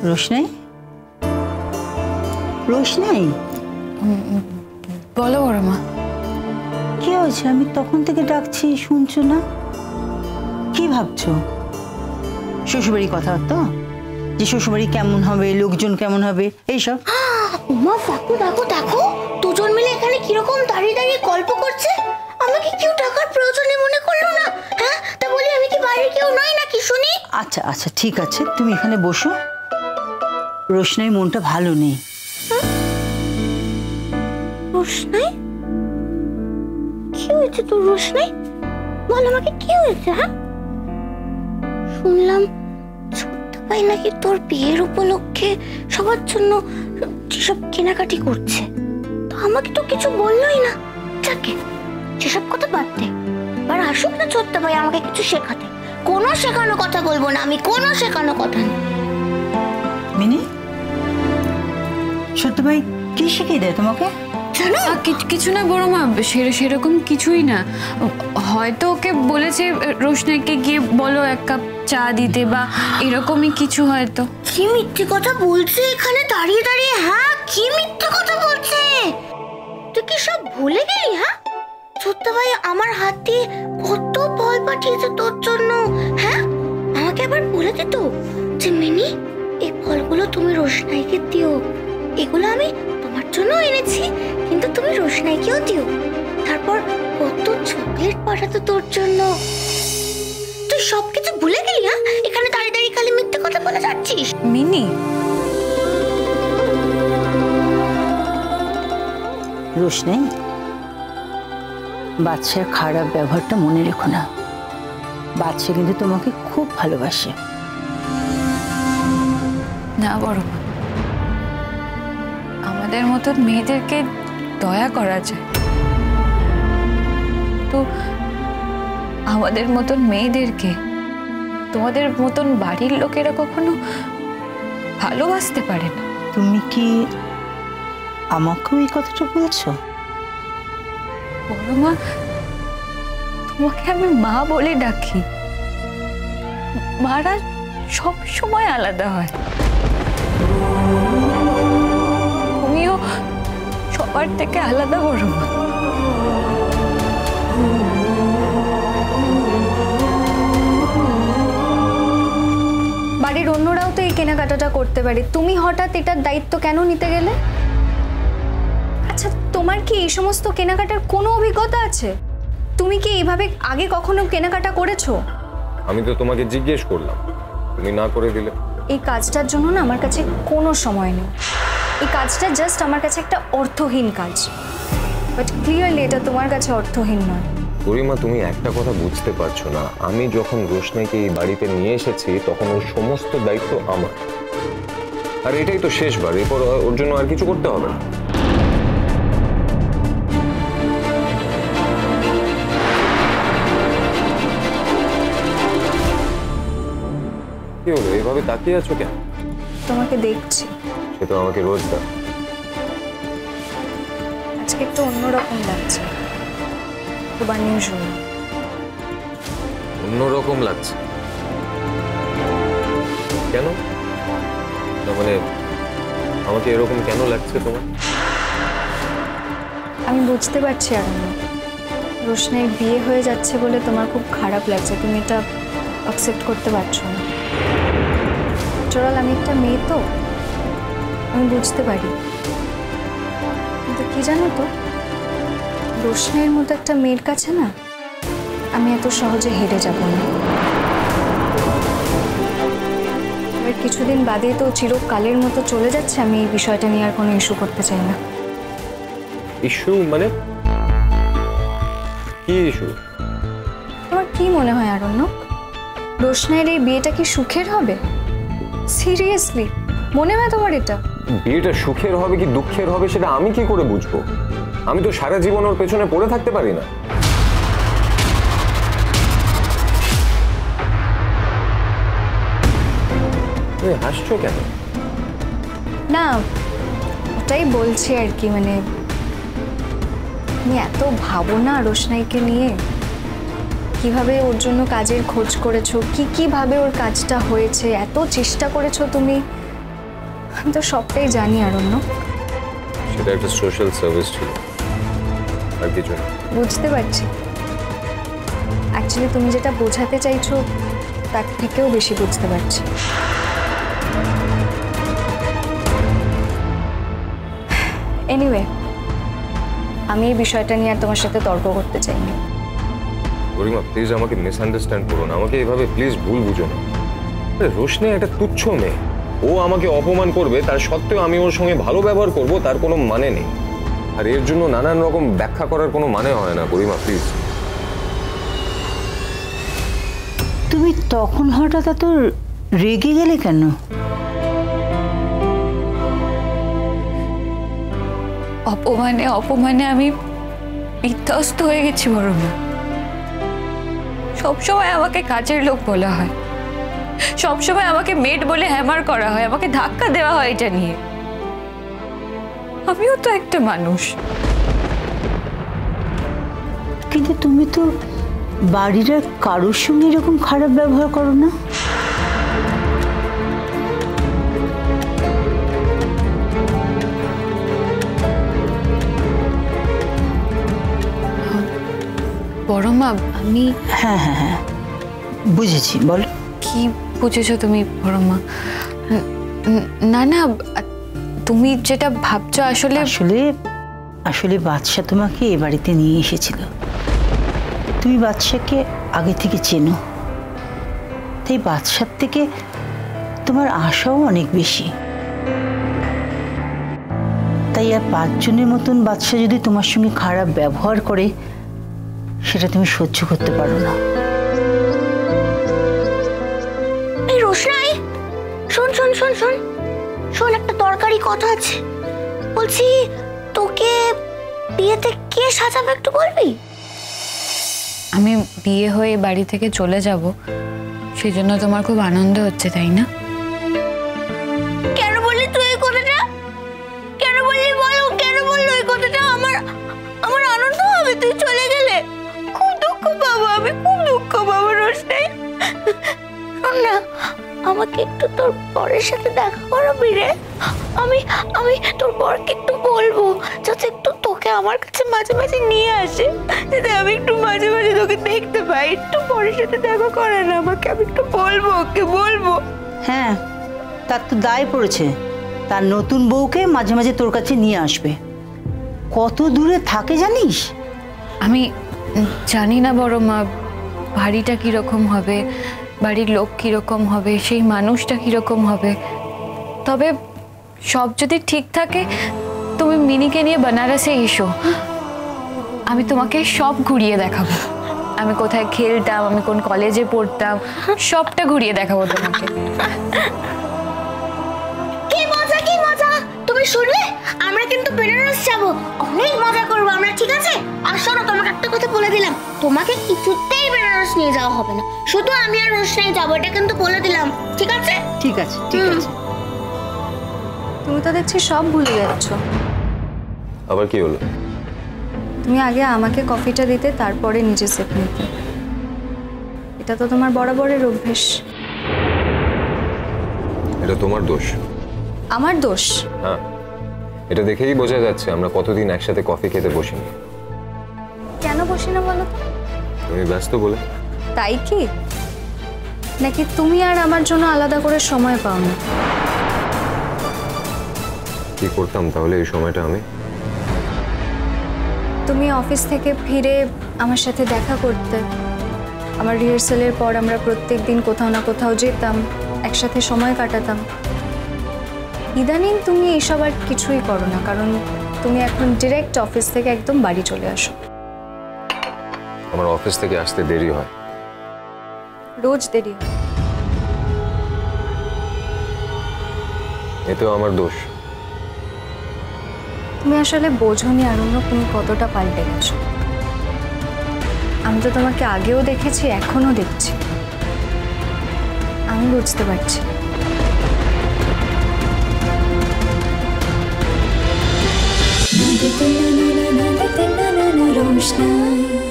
রোশনাই, রোশনাই, বলো বড় মা। কি হয়েছে? আমি তখন থেকে ডাকছি, শুনছো না? কি ভাবছো? শ্বশুরবাড়ি কথা তো, যে শ্বশুরবাড়ি কেমন হবে, লোকজন কেমন হবে, এইসব। মা দেখো দেখো দেখো, দুজন মিলে এখানে কিরকম দাঁড়িয়ে দাঁড়িয়ে গল্প করছে। আমাকে কেউ টাকার প্রয়োজনে মনে করলো না? হ্যাঁ, তা বলি আমি কি বাইরে কেউ নই নাকি শুনি? আচ্ছা আচ্ছা ঠিক আছে, তুমি এখানে বসো। রোশনাই মনটা ভালো নেই। রোশনাই, কি হয়েছে তোর রোশনাই? বল আমাকে কি হয়েছে? হ্যাঁ, শুনলাম ছোট্ট ভাই নাকি তোর বিয়ের উপলক্ষে সবার জন্য যেসব কেনাকাটি করছে, তো আমাকে তো কিছু বললোই না। যাকে সেসব কথা বাদ দে, এবার আসুক না ছোট্ট ভাই আমাকে কিছু শেখাতে। কোনো শেখানো কথা বলবো না আমি, কোনো শেখানো কথা না। মিনি, ছোট্ট ভাই কি শিখিয়ে দেয় তোমাকে? কিছু না বড় মা, সেরকম কিছুই না। হয়তো ওকে বলেছে রোশনাইকে গিয়ে বলো এক কাপ চা দিতে, বা এরকমই কিছু হয়তো। কি মিথ্যে কথা বলছে এখানে দাঁড়িয়ে দাঁড়িয়ে? হ্যাঁ, কি মিথ্যে কথা বলছে? তুই কি সব ভুলে গেলি? হ্যাঁ, ছোট্ট ভাই আমার হাত দিয়ে কত ফল পাঠিয়েছে তোর জন্য। হ্যাঁ, আমাকে আবার বলে দিত যে মিনি এই ফলগুলো তুমি রোশনাইকে দিও, এগুলো আমি তোমার জন্য এনেছি, কিন্তু তুমি রোশনাইকেও দিও। তারপর কত চকলেট পাঠাতো তোর জন্য। তুই সবকিছু ভুলে গেলি? হ্যাঁ, এখানে দাঁড়িয়ে দাঁড়িয়ে খালি মিথ্যে কথা বলে যাচ্ছিস। মিনি, রোশনাই, বাচ্চার খারাপ ব্যবহারটা মনে রেখো না। বাচ্চা কিন্তু তোমাকে খুব ভালোবাসে। না বড় মা, আমাদের মতন মেয়েদেরকে দয়া করা যায়, তো আমাদের মতন মেয়েদেরকে তোমাদের মতন বাড়ির লোকেরা কখনো ভালোবাসতে পারে না। তুমি কি আমাকেও এই কথাটা বলছো? বড় মা, তোমাকে আমি মা বলে ডাকি। মারা সব সময় আলাদা হয়, তুমিও সবার থেকে আলাদা বড় মা। বাড়ির অন্যরাও তো এই কেনাকাটাটা করতে পারে, তুমি হঠাৎ এটার দায়িত্ব কেন নিতে গেলে? আচ্ছা, তোমার কি এই সমস্ত কেনাকাটার কোনো অভিজ্ঞতা আছে? তুমি কি এইভাবে আগে কখনো কেনাকাটা করেছো? আমি তো তোমাকে জিজ্ঞেস করলাম, তুমি না করে দিলে। এই কাজটার জন্য না আমার কাছে কোনো সময় নেই। এই কাজটা জাস্ট আমার কাছে একটা অর্থহীন কাজ, বাট ক্লিয়ারলি এটা তোমার কাছে অর্থহীন নয়। গরিমা, তুমি একটা কথা বুঝতে পারছো না, আমি যখন রোশনাইকে এই বাড়িতে নিয়ে এসেছি তখন ওর সমস্ত দায়িত্ব আমার, আর এটাই তো শেষবার। এরপর ওর জন্য আর কিছু করতে হবে না। কি হলো, এইভাবে তাকিয়ে আছো কেন? তোমাকে দেখছি। সে তো আমাকে রোজ দেখ। আজকে একটু অন্যরকম লাগছে, খুব আনইউজুয়াল। অন্যরকম লাগছে কেন? না মানে আমাকে এরকম কেন লাগছে তোমার? আমি বুঝতে পারছি আরণ্য, রোশনাইয়ের বিয়ে হয়ে যাচ্ছে বলে তোমার খুব খারাপ লাগছে, তুমি এটা অ্যাকসেপ্ট করতে পারছো না। চোরাল আমি একটা মেয়ে তো, আমি বুঝতে পারি, কিন্তু কি জানো তো, রোশনাইয়ের মতো একটা মেয়ের কাছে না আমি এত সহজে হেরে যাব না। এবার কিছুদিন বাদে তো চিরকালের মতো চলে যাচ্ছে, আমি এই বিষয়টা নিয়ে আর কোনো ইস্যু করতে চাই না। ইস্যু মানে কি ইস্যু? তোমার কি মনে হয় আরণ্য, রোশনাইয়ের এই বিয়েটা কি সুখের হবে? সিরিয়াসলি মনে হয় তোমার এটা? বিয়েটা সুখের হবে কি দুঃখের হবে সেটা আমি কি করে বুঝবো? আমি তো সারা জীবন ওর পেছনে পড়ে থাকতে পারি না। হাসছো কেন? না, ওটাই বলছি আর কি, মানে তুমি এত ভাবো না রোশনাইকে নিয়ে, কিভাবে ওর জন্য কাজের খোঁজ করেছো, কিভাবে ওর কাজটা হয়েছে, এত চেষ্টা করেছো তুমি, আমি তো সবটাই জানি অরণ্য। সেটা একটা সোশ্যাল সার্ভিস ছিল, আর কিছু না। বুঝতে পারছি, অ্যাকচুয়ালি তুমি যেটা বোঝাতে চাইছো তার থেকেও বেশি বুঝতে পারছি। এনিওয়ে, আমি এই বিষয়টা নিয়ে আর তোমার সাথে তর্ক করতে চাইনি। গরিমা প্লিজ আমাকে মিসআন্ডারস্ট্যান্ড করো না, আমাকে এভাবে প্লিজ ভুল বুঝো না। রোশনি একটা তুচ্ছ মেয়ে, ও আমাকে অপমান করবে, তার সত্ত্বেও আমি ওর সঙ্গে ভালো ব্যবহার করব, তার কোনো মানে নেই। আর এর জন্য নানান রকম ব্যাখ্যা করার কোনো মানে হয় না। গরিমা প্লিজ। তুমি তখন হঠাৎ এত রেগে গেলে কেন? অপমানে অপমানে আমি বিধ্বস্ত হয়ে গেছি বড় মা। সবসময় আমাকে কাজের লোক বলা হয়, সবসময় আমাকে মেড বলে হ্যামার করা হয়, আমাকে ধাক্কা দেওয়া হয় এটা নিয়ে। আমিও তো একটা মানুষ। কিন্তু তুমি তো বাড়ির আর কারোর সঙ্গে এরকম খারাপ ব্যবহার করো না। বড় মা আমি হ্যাঁ হ্যাঁ হ্যাঁ বুঝেছি, বলো। কি বুঝেছো তুমি বড় মা? না না, তুমি যেটা ভাবছো আসলে আসলে আসলে বাদশা তোমাকে এ বাড়িতে নিয়ে এসেছিল। তুমি বাদশাকে আগে থেকে চেনো, তাই বাদশার থেকে তোমার আশাও অনেক বেশি। তাই আর 5 জনের মতন বাদশা যদি তোমার সঙ্গে খারাপ ব্যবহার করে, সেটা তুমি সহ্য করতে পারো না। এই রোশনাই, শোন শোন শোন শোন শোন, একটা দরকারি কথা আছে। বলছি, তোকে বিয়েতে কে সাজাবে একটু বলবি? আমি বিয়ে হয়ে বাড়ি থেকে চলে যাব, সেই জন্য তোমার খুব আনন্দ হচ্ছে তাই না? কেন বললি তুই এই কথাটা? কেন বললি বলো, কেন বললি ওই কথাটা? আমার আমার আনন্দ হবে তুই চলে গেলে। খুব দুঃখ পাবো আমি, খুব দুঃখ পাবো রোশনাই। শোন না, আমাকে একটু তোর বরের সাথে দেখা করাবি রে। আমি আমি তোর বরকে একটু বলবো যাতে একটু তোকে আমার কাছে মাঝে মাঝে নিয়ে আসে, যাতে আমি একটু মাঝে মাঝে তোকে দেখতে পাই। একটু বরের সাথে দেখা করে না আমাকে, আমি একটু বলবো, ওকে বলবো। হ্যাঁ, তার তো দায় পড়েছে, তার নতুন বউকে মাঝে মাঝে তোর কাছে নিয়ে আসবে। কত দূরে থাকে জানিস? আমি জানি না বড় মা, বাড়িটা কিরকম হবে, বাড়ির লোক কিরকম হবে, সেই মানুষটা কিরকম হবে। তবে সব যদি ঠিক থাকে, তুমি মিনিকে নিয়ে বেনারসে এসো, আমি তোমাকে সব ঘুরিয়ে দেখাবো। আমি কোথায় খেলতাম, আমি কোন কলেজে পড়তাম, সবটা ঘুরিয়ে দেখাবো তোমাকে। কি মজা, কি মজা! তুমি শুনলে? আমরা কিন্তু বেনারস যাব, অনেক মজা করবো আমরা, ঠিক আছে? আর শোনো, তোমাকে একটা কথা বলে দিলাম, তোমাকে কিছুতেই বেনারস নিয়ে যাওয়া হবে না, শুধু আমি আর রোশনাই যাবো, এটা কিন্তু বলে দিলাম, ঠিক আছে? ঠিক আছে, ঠিক আছে। তুমি তো দেখছি সব ভুলে যাচ্ছ। আবার কি হলো? তুমি আগে আমাকে কফিটা দিতে, তারপরে নিজে সেট নিতে। এটা তো তোমার বরাবরের অভ্যেস। এটা তোমার দোষ। আমার দোষ? হ্যাঁ, এটা দেখেই বোঝা যাচ্ছে আমরা কতদিন একসাথে কফি খেতে বসিনি। কেন বসি না বলো? তুমি ব্যস্ত বলে। তাই কি? নাকি তুমি আর আমার জন্য আলাদা করে সময় পাও না? কি করতাম তাহলে এই সময়টা আমি? তুমি অফিস থেকে ফিরে আমার সাথে দেখা করতে, আমার রিহার্সালের পর আমরা প্রত্যেক দিন কোথাও না কোথাও যেতাম, একসাথে সময় কাটাতাম। ইদানিং তুমি এইসব আর কিছুই করো না, কারণ তুমি এখন ডিরেক্ট অফিস থেকে একদম বাড়ি চলে আসো। আমার অফিস থেকে আসতে দেরি হয়। রোজ দেরি হয়। এতেও আমার দোষ। তুমি আসলে বোঝোনি আরণ্য, তুমি কতটা পাল্টে গেছো। আমি তো তোমাকে আগেও দেখেছি, এখনো দেখছি। আমি বুঝতে পারছি। रोशनाई।